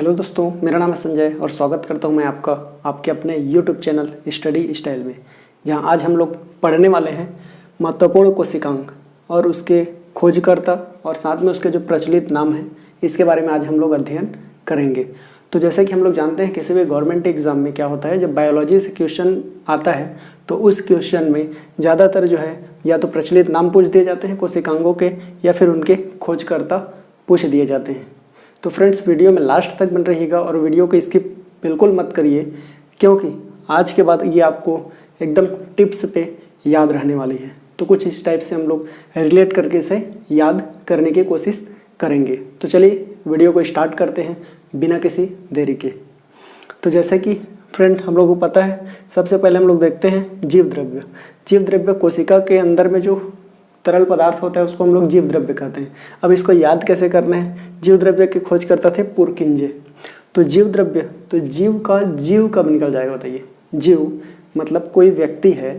Hello दोस्तों, मेरा नाम है संजय और स्वागत करता हूं मैं आपका आपके अपने यूट्यूब चैनल स्टडी स्टाइल में, जहां आज हम लोग पढ़ने वाले हैं महत्वपूर्ण कोशिकांक और उसके खोजकर्ता और साथ में उसके जो प्रचलित नाम हैं, इसके बारे में आज हम लोग अध्ययन करेंगे। तो जैसे कि हम लोग जानते हैं किसी भी गवर्नमेंट एग्जाम में क्या होता है, जब बायोलॉजी से क्वेश्चन आता है तो उस क्वेश्चन में ज़्यादातर जो है या तो प्रचलित नाम पूछ दिए जाते हैं कोशिकांगों के, या फिर उनके खोजकर्ता पूछ दिए जाते हैं। तो फ्रेंड्स, वीडियो में लास्ट तक बन रहिएगा और वीडियो को स्किप बिल्कुल मत करिए, क्योंकि आज के बाद ये आपको एकदम टिप्स पे याद रहने वाली है। तो कुछ इस टाइप से हम लोग रिलेट करके इसे याद करने की कोशिश करेंगे। तो चलिए वीडियो को स्टार्ट करते हैं बिना किसी देरी के। तो जैसे कि फ्रेंड हम लोगों को पता है, सबसे पहले हम लोग देखते हैं जीव द्रव्य। जीव द्रव्य कोशिका के अंदर में जो तरल पदार्थ होता है उसको हम लोग जीव द्रव्य कहते हैं। अब इसको याद कैसे करना है? जीव द्रव्य के खोज करता थे पुरकिंजे। तो जीव द्रव्य, तो जीव का जीव कब निकल जाएगा बताइए? जीव मतलब कोई व्यक्ति है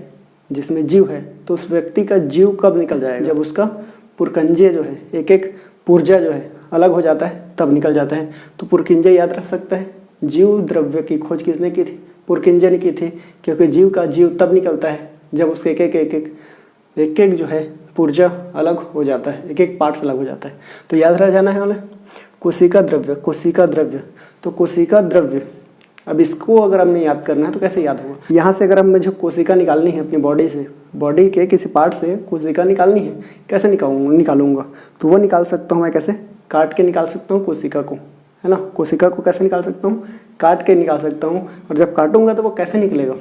जिसमें जीव है, तो उस व्यक्ति का जीव कब निकल जाएगा? जब उसका पुरकंजे जो है, एक एक पुर्जा जो है अलग हो जाता है, तब निकल जाता है। तो पुरकिंजे याद रख सकता है। जीव द्रव्य की खोज किसने की थी? पुरकिंजे ने की थी, क्योंकि जीव का जीव तब निकलता है जब उसके एक एक जो है पुर्जा अलग हो जाता है, एक एक पार्ट्स अलग हो जाता है। तो याद रह जाना है वाला कोशिका द्रव्य। कोशिका द्रव्य, तो कोशिका द्रव्य, अब इसको अगर हमें याद करना है तो कैसे याद होगा? यहाँ से अगर हमें जो कोशिका निकालनी है अपनी बॉडी से, बॉडी के किसी पार्ट से कोशिका निकालनी है, कैसे निकालूंगा? तो वो निकाल सकता हूँ मैं कैसे? काट के निकाल सकता हूँ कोशिका को, है ना। कोशिका को कैसे निकाल सकता हूँ? काट के निकाल सकता हूँ। और जब काटूंगा तो वो कैसे निकलेगा?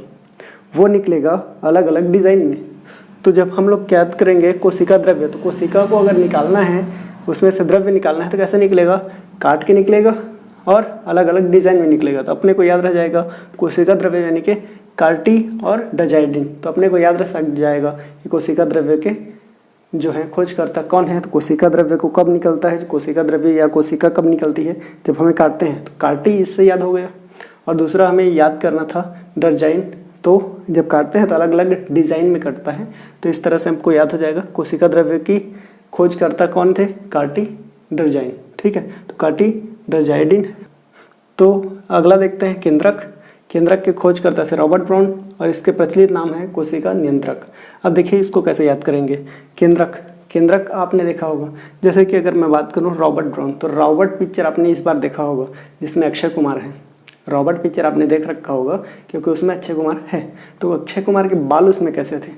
वो निकलेगा अलग अलग डिज़ाइन में। तो जब हम लोग याद करेंगे कोशिका द्रव्य, तो कोशिका को अगर निकालना है, उसमें से द्रव्य निकालना है, तो कैसे निकलेगा? काट के निकलेगा और अलग अलग डिज़ाइन में निकलेगा। तो अपने को याद रह जाएगा कोशिका द्रव्य यानी कि कार्टी और डाइजाइडिन। तो अपने को याद रह जाएगा कि कोशिका द्रव्य के जो है खोजकर्ता कौन है। तो कोशिका द्रव्य को कब निकलता है? कोशिका द्रव्य या कोशिका कब निकलती है? जब हमें काटते हैं। तो कार्टी इससे याद हो गया। और दूसरा हमें याद करना था डाइजाइन। तो जब काटते हैं तो अलग अलग डिज़ाइन में कटता है। तो इस तरह से हमको याद हो जाएगा कोशिका द्रव्य की खोजकर्ता कौन थे? कार्टी डाइजाइन। ठीक है, तो कार्टी डाइजाइडिन। तो अगला देखते हैं केंद्रक। केंद्रक के खोजकर्ता थे रॉबर्ट ब्राउन और इसके प्रचलित नाम है कोशिका नियंत्रक। अब देखिए इसको कैसे याद करेंगे। केंद्रक आपने देखा होगा, जैसे कि अगर मैं बात करूँ रॉबर्ट ब्राउन, तो रॉबर्ट पिक्चर आपने इस बार देखा होगा जिसमें अक्षय कुमार है। रॉबर्ट पिक्चर आपने देख रखा होगा क्योंकि उसमें अक्षय कुमार है। तो अक्षय कुमार के बाल उसमें कैसे थे?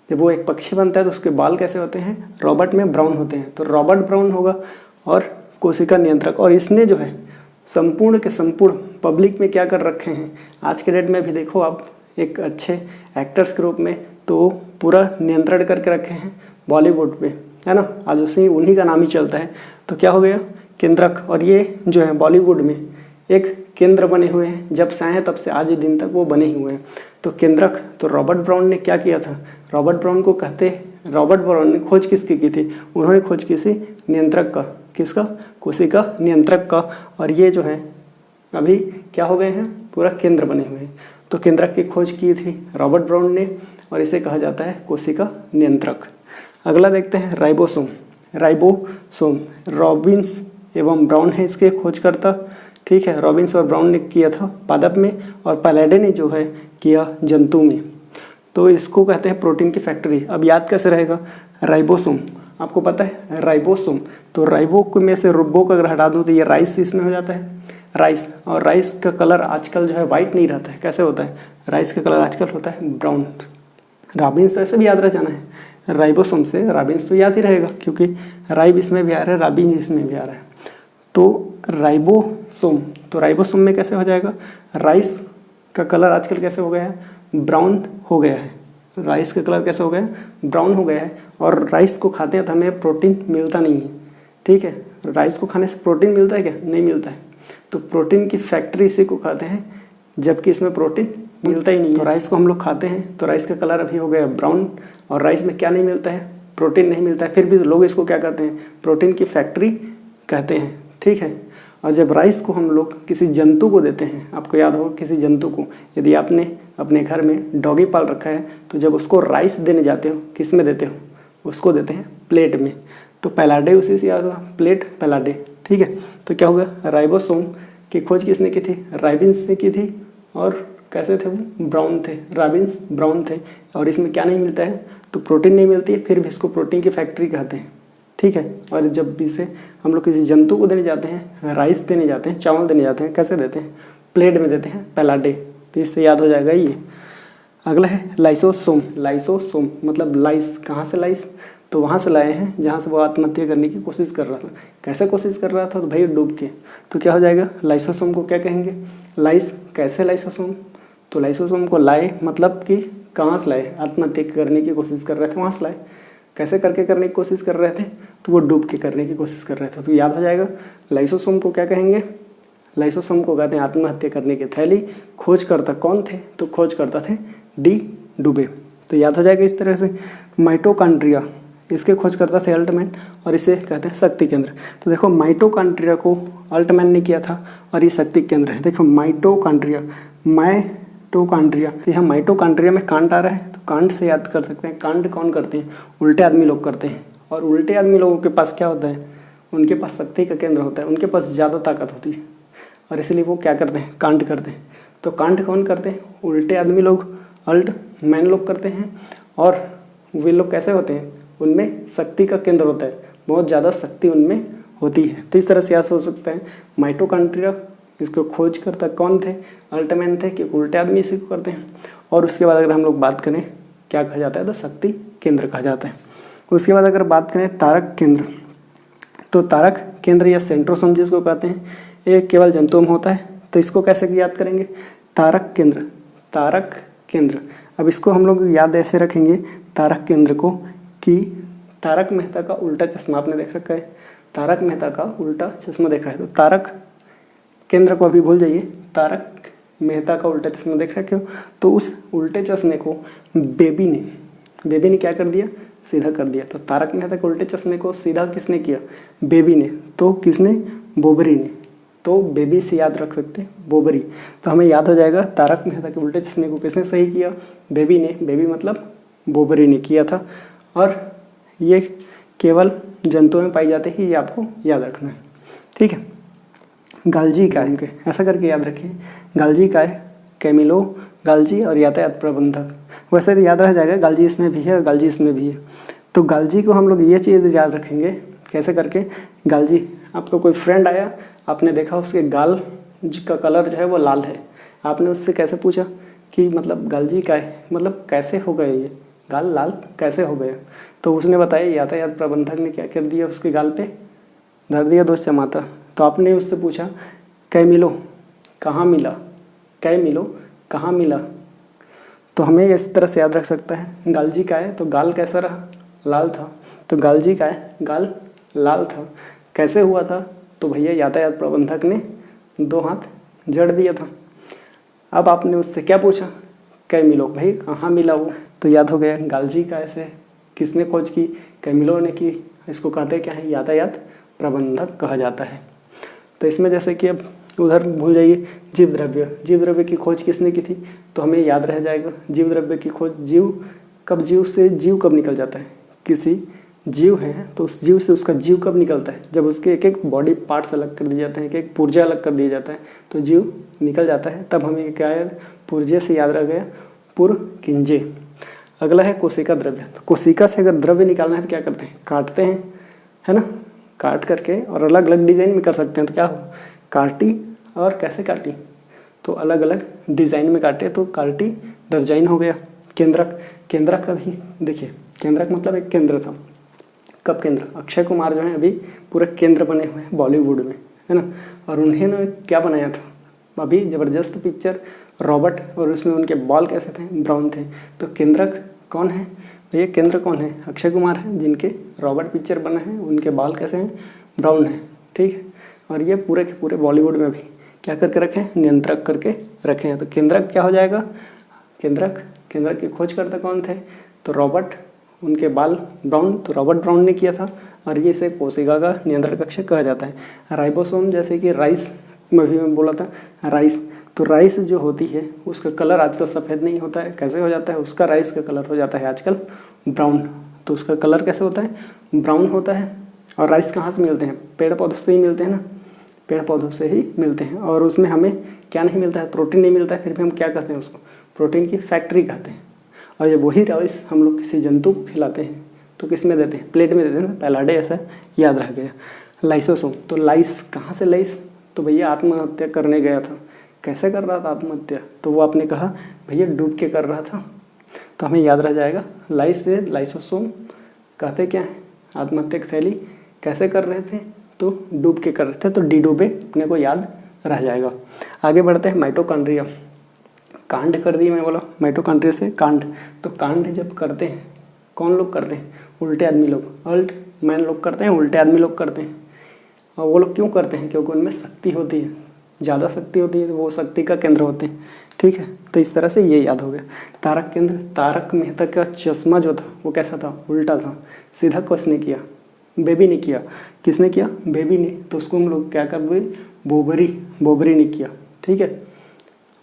जब वो एक पक्षी बनता है तो उसके बाल कैसे होते हैं? रॉबर्ट में ब्राउन होते हैं। तो रॉबर्ट ब्राउन होगा और कोशिका नियंत्रक। और इसने जो है संपूर्ण के संपूर्ण पब्लिक में क्या कर रखे हैं, आज के डेट में भी देखो आप, एक अच्छे एक्टर्स के रूप में तो पूरा नियंत्रण करके रखे हैं बॉलीवुड पे, है ना। आज उन्हीं का नाम ही चलता है। तो क्या हो गया? केंद्रक। और ये जो है बॉलीवुड में एक केंद्र बने हुए हैं, जब से आए तब से आज दिन तक वो बने हुए हैं। तो केंद्रक, तो रॉबर्ट ब्राउन ने क्या किया था? रॉबर्ट ब्राउन को कहते हैं, रॉबर्ट ब्राउन ने खोज किसकी की थी? उन्होंने खोज की थी नियंत्रक का। किसका? कोशिका नियंत्रक का। और ये जो है अभी क्या हो गए हैं? पूरा केंद्र बने हुए हैं। तो केंद्रक की खोज की थी रॉबर्ट ब्राउन ने और इसे कहा जाता है कोशिका नियंत्रक। अगला देखते हैं राइबोसोम। राइबोसोम रॉबिन्स एवं ब्राउन है इसके खोजकर्ता। ठीक है, रॉबिन्स और ब्राउन ने किया था पादप में और पैलाडे ने जो है किया जंतु में। तो इसको कहते हैं प्रोटीन की फैक्ट्री। अब याद कैसे रहेगा? राइबोसोम, आपको पता है राइबोसोम। तो राइबो में से रुब्बो का अगर हटा दूँ तो ये राइस इसमें हो जाता है, राइस। और राइस का कलर आजकल जो है वाइट नहीं रहता है, कैसे होता है? राइस का कलर आजकल होता है ब्राउन। रॉबिन्स तो ऐसे भी याद रह जाना है, राइबोसोम से रॉबिन्स तो याद ही रहेगा क्योंकि राइब इसमें भी आ रहा है, रॉबिन इसमें भी आ रहा है। तो राइबोसोम, तो राइबोसोम में कैसे हो जाएगा? राइस का कलर आजकल कैसे हो गया है? ब्राउन हो गया है। राइस का कलर कैसे हो गया है? ब्राउन हो गया है। और राइस को खाते हैं तो हमें प्रोटीन मिलता नहीं है। ठीक है, राइस को खाने से प्रोटीन मिलता है क्या? नहीं मिलता है। तो प्रोटीन की फैक्ट्री इसी को खाते हैं, जबकि इसमें प्रोटीन मिलता ही नहीं है। तो राइस को हम लोग खाते हैं तो राइस का कलर अभी हो गया ब्राउन और राइस में क्या नहीं मिलता है? प्रोटीन नहीं मिलता है। फिर भी लोग इसको क्या कहते हैं? प्रोटीन की फैक्ट्री कहते हैं। ठीक है, और जब राइस को हम लोग किसी जंतु को देते हैं, आपको याद होगा किसी जंतु को, यदि आपने अपने घर में डॉगी पाल रखा है तो जब उसको राइस देने जाते हो किस में देते हो? उसको देते हैं प्लेट में। तो पैलाडे उसी से याद हुआ, प्लेट पैलाडे। ठीक है, तो क्या होगा? राइबोसोम की खोज किसने की थी? राबिन्स ने की थी। और कैसे थे वो? ब्राउन थे, राबिन्स ब्राउन थे। और इसमें क्या नहीं मिलता है? तो प्रोटीन नहीं मिलती है, फिर भी इसको प्रोटीन की फैक्ट्री कहते हैं, ठीक है। और जब भी इसे हम लोग किसी जंतु को देने जाते हैं, राइस देने जाते हैं, चावल देने जाते हैं, कैसे देते हैं? प्लेट में देते हैं, पैलाडे। तो इससे याद हो जाएगा ये। अगला है लाइसोसोम। लाइसोसोम मतलब लाइस, कहाँ से लाइस? तो वहाँ से लाए हैं जहाँ से वो आत्महत्या करने की कोशिश कर रहा था। कैसे कोशिश कर रहा था? तो भाई डूब के। तो क्या हो जाएगा? लाइसोसोम को क्या कहेंगे? लाइस। कैसे लाइसोसोम? तो लाइसोसोम को लाए मतलब कि कहाँ से लाए? आत्महत्या करने की कोशिश कर रहे थे, वहाँ से लाए। कैसे करके करने की कोशिश कर रहे थे? तो वो डूब के करने की कोशिश कर रहे थे। तो याद हो जाएगा लाइसोसोम को क्या कहेंगे? लाइसोसोम को कहते हैं आत्महत्या करने की थैली। खोजकर्ता कौन थे? तो खोजकर्ता थे डी डुबे। तो याद हो जाएगा इस तरह से। माइटोकॉन्ड्रिया, इसके खोजकर्ता थे अल्टमैन, और इसे कहते हैं शक्ति केंद्र। तो देखो माइटोकॉन्ड्रिया को अल्टमैन ने किया था और ये शक्ति केंद्र है। देखो माइटोकॉन्ड्रिया, माइटोकॉन्ड्रिया, तो यहाँ माइटोकॉन्ड्रिया में कांड आ रहा है, तो कांड से याद कर सकते हैं। कांड कौन करते हैं? उल्टे आदमी लोग करते हैं। और उल्टे आदमी लोगों के पास क्या होता है? उनके पास शक्ति का केंद्र होता है, उनके पास ज़्यादा ताकत होती है, और इसलिए वो क्या करते हैं? कांड करते हैं। तो कांड कौन करते हैं? उल्टे आदमी लोग, अल्ट मैन लोग करते हैं। और वे लोग कैसे होते हैं? उनमें शक्ति का केंद्र होता है, बहुत ज़्यादा शक्ति उनमें होती है। तो इस तरह से याद हो सकता है माइटोकॉन्ड्रिया, इसको खोजकर्ता कौन थे? अल्टमैन थे, कि उल्टे आदमी इसी को करते हैं। और उसके बाद अगर हम लोग बात करें क्या कहा जाता है? तो शक्ति केंद्र कहा जाता है। उसके बाद अगर बात करें तारक केंद्र, तो तारक केंद्र या सेंट्रोसोम जिसको कहते हैं, ये केवल जंतुओं में होता है। तो इसको कैसे याद करेंगे? तारक केंद्र, तारक केंद्र। अब इसको हम लोग याद ऐसे रखेंगे तारक केंद्र को कि तारक मेहता का उल्टा चश्मा आपने देख रखा है, तारक मेहता का उल्टा चश्मा देखा है। तो तारक केंद्र को अभी भूल जाइए, तारक मेहता का उल्टा चश्मा देख रखे हो। तो उस उल्टे चश्मे को बेबी ने क्या कर दिया? सीधा कर दिया। तो तारक मेहता के उल्टे चश्मे को सीधा किसने किया? बेबी ने। तो किसने? बोबरी ने। तो बेबी से याद रख सकते हैं, बोबरी। तो हमें याद हो जाएगा तारक मेहता के उल्टे चश्मे को किसने सही किया? बेबी ने। बेबी मतलब बोबरी ने किया था। और ये केवल जंतुओं में पाई जाते हैं, ये आपको याद रखना है, ठीक है। गाल्जी का है, ऐसा करके याद रखिए। गाल्जी का है कैमिलो गाल्जी और यातायात प्रबंधक। वैसे तो याद रह जाएगा, गाल्जी इसमें भी है और गाल्जी इसमें भी है। तो गाल्जी को हम लोग ये चीज़ याद रखेंगे कैसे करके? गाल्जी, आपका कोई फ्रेंड आया, आपने देखा उसके गाल का कलर जो है वो लाल है। आपने उससे कैसे पूछा कि मतलब गाल्जी का है, मतलब कैसे हो गए ये गाल लाल कैसे हो गए? तो उसने बताया यातायात प्रबंधक ने क्या कर दिया, उसके गाल पे धर दिया 2 चमाटा। तो आपने उससे पूछा कैमिलो कहाँ मिला, कैमिलो कहाँ मिला? तो हमें इस तरह से याद रख सकता है। गाल्जी का है तो गाल कैसा रहा? लाल था। तो गाल्जी का है गाल लाल था। कैसे हुआ था? तो भैया यातायात प्रबंधक ने 2 हाथ जड़ दिया था। अब आपने उससे क्या पूछा? कैमिलो, भाई कहाँ मिला वो? तो याद हो गया गाल्जी का ऐसे किसने खोज की? कैमिलो ने की। इसको कहते क्या है? यातायात प्रबंधक कहा जाता है। तो इसमें जैसे कि अब उधर भूल जाइए जीव द्रव्य की खोज किसने की थी? तो हमें याद रह जाएगा जीव द्रव्य की खोज। जीव कब निकल जाता है? किसी जीव है तो उस जीव से उसका जीव कब निकलता है? जब उसके एक एक बॉडी पार्ट्स अलग कर दिए जाते हैं, एक एक पुर्जा अलग कर दिया जाता है, तो जीव निकल जाता है। तब हमें क्या है? पुर्जे से याद रह गया पुरकिंजे। अगला है कोशिका द्रव्य। तो कोशिका से अगर द्रव्य निकालना है तो क्या करते हैं? काटते हैं, है ना, काट करके और अलग अलग डिजाइन में कर सकते हैं। तो क्या हो? काटी और कैसे काटी? तो अलग अलग डिजाइन में काटे तो काटी डिजाइन हो गया। केंद्रक का भी देखिए, केंद्रक मतलब एक केंद्र था। कब केंद्र? अक्षय कुमार जो है अभी पूरे केंद्र बने हुए हैं बॉलीवुड में, है ना। और उन्होंने क्या बनाया था? अभी जबरदस्त पिक्चर रॉबर्ट, और उसमें उनके बाल कैसे थे? ब्राउन थे। तो केंद्रक कौन है? ये केंद्र कौन है? अक्षय कुमार है, जिनके रॉबर्ट पिक्चर बना है, उनके बाल कैसे हैं? ब्राउन है, ठीक है। और ये पूरे के पूरे बॉलीवुड में भी क्या करके रखे हैं? नियंत्रक करके रखे हैं। तो केंद्रक क्या हो जाएगा? केंद्रक की खोजकर्ता कौन थे? तो रॉबर्ट, उनके बाल ब्राउन, तो रॉबर्ट ब्राउन ने किया था। और ये इसे कोशिका का नियंत्रण कक्ष कहा जाता है। राइबोसोम, जैसे कि राइस में भी मैं बोला था राइस, तो राइस जो होती है उसका कलर आजकल सफ़ेद नहीं होता है। कैसे हो जाता है? उसका राइस का कलर हो जाता है आजकल ब्राउन। तो उसका कलर कैसे होता है? ब्राउन होता है। और राइस कहाँ से मिलते हैं? पेड़ पौधों से ही मिलते हैं ना। पेड़ पौधों से ही मिलते हैं। और उसमें हमें क्या नहीं मिलता है, प्रोटीन नहीं मिलता है, फिर भी हम क्या कहते हैं उसको, प्रोटीन की फैक्ट्री कहते हैं। और जब वही राइस हम लोग किसी जंतु को खिलाते हैं तो किस में देते हैं, प्लेट में देते हैं ना, पहला डे ऐसा याद रह गया। लाइसोसोम, तो लाइस कहाँ से लाइस, तो भैया आत्महत्या करने गया था। कैसे कर रहा था आत्महत्या, तो वो आपने कहा भैया डूब के कर रहा था, तो हमें याद रह जाएगा लाइस से लाइसोसोम कहते क्या है, आत्महत्या की थैली। कैसे कर रहे थे, तो डूब के कर रहे थे, तो डी डूबे अपने को याद रह जाएगा। आगे बढ़ते हैं, माइटोकॉन्ड्रिया, कांड कर दिए, मैं बोला माइटोकॉन्ड्रिया से कांड। तो कांड जब करते हैं, कौन लोग करते हैं, उल्टे आदमी लोग, अल्ट मैन लोग करते हैं, उल्टे आदमी लोग करते हैं। और वो लोग क्यों करते हैं, क्योंकि उनमें शक्ति होती है, ज़्यादा शक्ति होती है, तो वो शक्ति का केंद्र होते हैं। ठीक है, तो इस तरह से ये याद हो गया। तारक केंद्र, तारक मेहता का चश्मा जो था वो कैसा था, उल्टा था, सीधा किसने किया, बेबी ने किया। किसने किया, बेबी ने, तो उसको हम लोग क्या कर दें, बोबरी ने किया। ठीक है,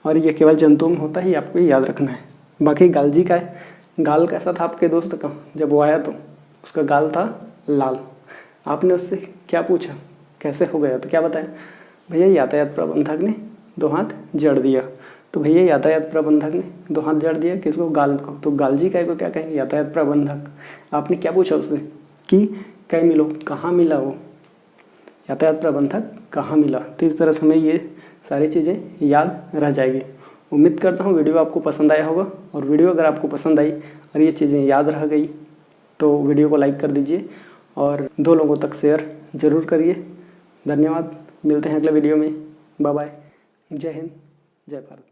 और ये केवल जंतुओं में होता है, आपको याद रखना है। बाकी गालजी का है, गाल कैसा था आपके दोस्त का, जब वो आया तो उसका गाल था लाल। आपने उससे क्या पूछा कैसे हो गया, तो क्या बताया, भैया यातायात प्रबंधक ने 2 हाथ जड़ दिया। तो भैया यातायात प्रबंधक ने 2 हाथ जड़ दिया किसको, गाल को, तो गालजी का को क्या कहेंगे, यातायात प्रबंधक। आपने क्या पूछा उससे कि कहीं मिलो, कहाँ मिला वो, यातायात प्रबंधक कहाँ मिला। तो इस तरह से हमें ये सारी चीज़ें याद रह जाएगी। उम्मीद करता हूँ वीडियो आपको पसंद आया होगा, और वीडियो अगर आपको पसंद आई और ये चीज़ें याद रह गई तो वीडियो को लाइक कर दीजिए और 2 लोगों तक शेयर ज़रूर करिए। धन्यवाद, मिलते हैं अगले वीडियो में, बाय बाय, जय हिंद, जय भारत।